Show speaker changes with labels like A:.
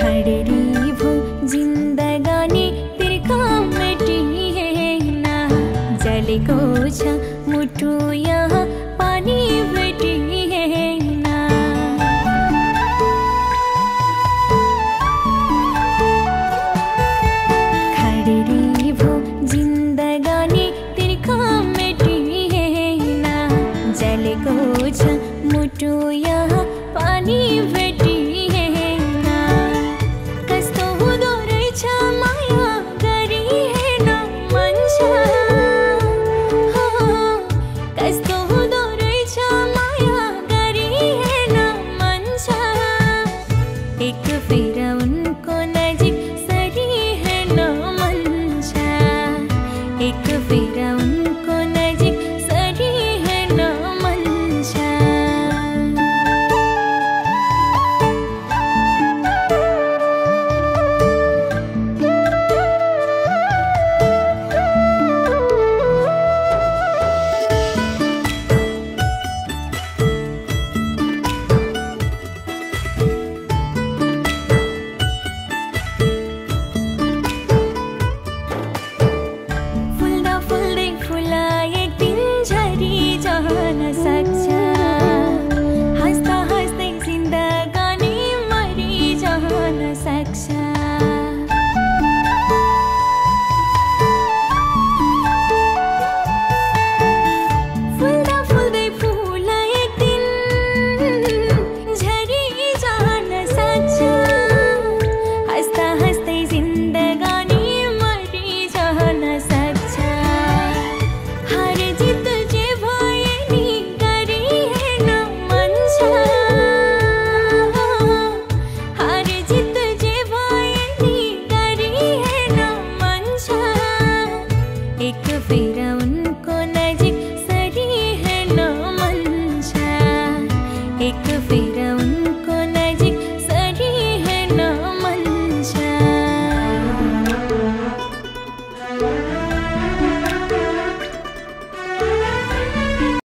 A: खड़ेरी वो जिंदगानी तेरे काम मिटी है ना, जले को छा मुठू यहाँ पानी बेटी है ना। खड़ेरी वो जिंदगानी तेरे काम मिटी है ना, जले को छा मुठू यहाँ पानी बेटी एक